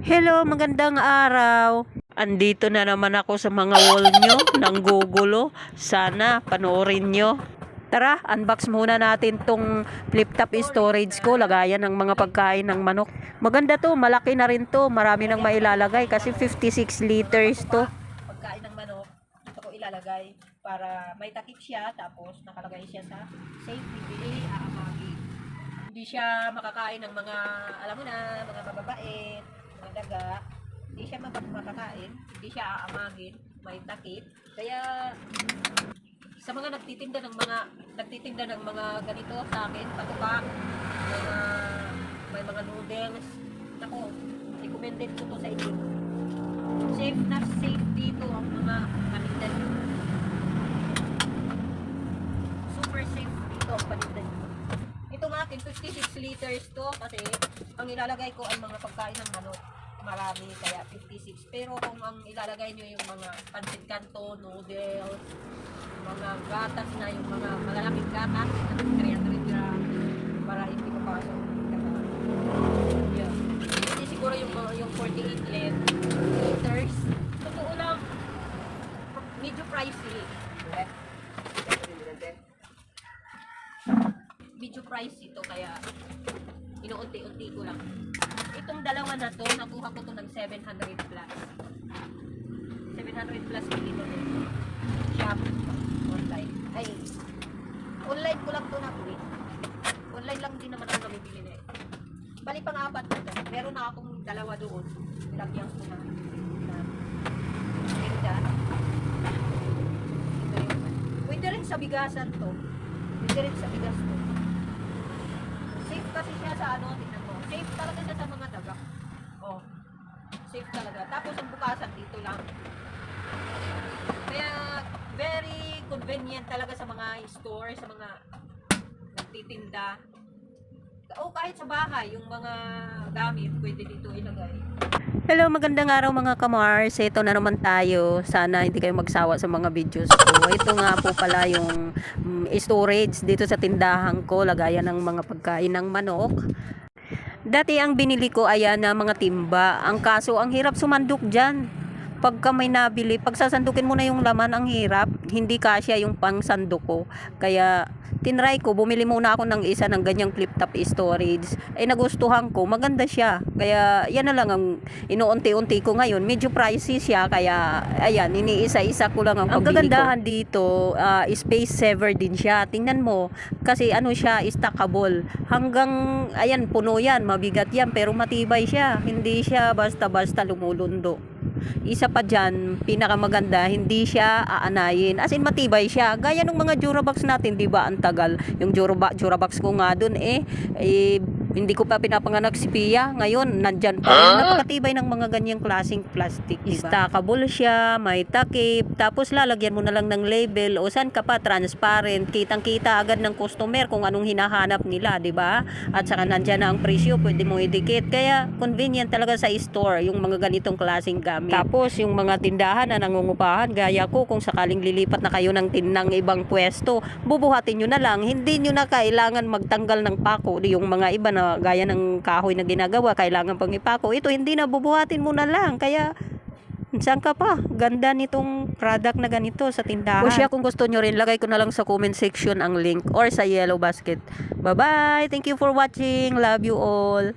Hello, magandang araw. Andito na naman ako sa mga wall nyo, nanggugulo. Sana panoorin nyo. Tara, unbox muna natin tong flip top storage ko, lagayan ng mga pagkain ng manok. Maganda to, malaki na rin to, marami nang mailalagay kasi 56 liters to. Pagkain ng manok, dito ko ilalagay para may takip siya, tapos nakalagay siya sa safe, bibili, aamagi. Hindi siya makakain ng mga, alam mo na, mga bababait, mga daga. Hindi siya makakain, hindi siya aamagin, may takip. Kaya sa mga nagtitinda ng mga ganito sa akin, patuka, mga, may mga noodles. Nako, recommended ko to sa inyo. Safe na safe dito ang mga paninda nyo. Super safe dito ang paninda nyo. Itong akin, 56 liters to kasi ang ilalagay ko ay mga pagkain ng manok. Marami, kaya 56. Pero kung ang ilalagay nyo yung mga pancit canton, noodles, mga gatas na yung mga malalaking gatas, 300 grams, para hindi papasok. Yeah. Hindi siguro yung 48 liters. Totoo lang, medyo pricey. Medyo pricey ito, kaya inuunti-unti ko lang. Itong dalawa na to, nakuha ko to ng 700 plus. 700 plus dito. Shop. Online. Ay, online ko lang to na bili. Online lang din naman ako namibili na eh. Bali pang-apat na to. Meron na akong dalawa doon. Nilagyan ko na tinda. Ito yung, pwede rin sa bigasan to. Pwede rin sa bigas to. Safe kasi siya sa ano, tingnan mo. Safe talaga siya sa mga daga. Oh. Safe talaga. Tapos ang bukasan dito lang. Kaya very convenient talaga sa mga store, sa mga nagtitinda. O kahit sa bahay, yung mga gamit, pwede dito ilagay. Hello, magandang araw mga kamars. Ito na naman tayo. Sana hindi kayo magsawa sa mga videos ko. Ito nga po pala yung storage dito sa tindahan ko. Lagayan ng mga pagkain ng manok. Dati ang binili ko ayan na mga timba. Ang kaso, ang hirap sumandok dyan. Pagka may nabili, pagsasandukin mo na yung laman, ang hirap. Hindi kasya yung pang sandok ko. Kaya tinry ko, bumili muna ako ng isa ng ganyang flip top storage. Ay nagustuhan ko, maganda siya. Kaya yan na lang ang inuunti-unti ko ngayon. Medyo pricey siya, kaya ayan, iniisa-isa ko lang ang pagbili ko. Ang kagandahan dito, space saver din siya. Tingnan mo, kasi ano siya, stackable. Hanggang, ayan, puno yan, mabigat yan, pero matibay siya. Hindi siya basta-basta lumulundo. Isa pa dyan, pinakamaganda, hindi siya aanayin. As in, matibay siya. Gaya ng mga Durabox natin, di ba? Ang tagal. Yung Durabox ko nga dun hindi ko pa pinapanganak si Pia. Ngayon, nandyan pa rin. Napakatibay ng mga ganyang klaseng plastic, diba? Stackable siya, may takip. Tapos lalagyan mo na lang ng label. O saan ka pa, transparent. Kitang-kita agad ng customer kung anong hinahanap nila, di ba? At saka nandyan na ang presyo, pwede mo idikit. Kaya convenient talaga sa store yung mga ganitong klaseng gamit. Tapos yung mga tindahan na nangungupahan, gaya ko, kung sakaling lilipat na kayo ng ibang pwesto, bubuhatin nyo na lang. Hindi nyo na kailangan magtanggal ng pako. Yung mga iba na gaya ng kahoy na ginagawa, kailangan pang ipako. Ito hindi na, bubuhatin mo na lang. Kaya saan ka pa? Ganda nitong product na ganito sa tindahan. O siya, kung gusto nyo rin, lagay ko na lang sa comment section ang link or sa yellow basket. Bye bye! Thank you for watching. Love you all.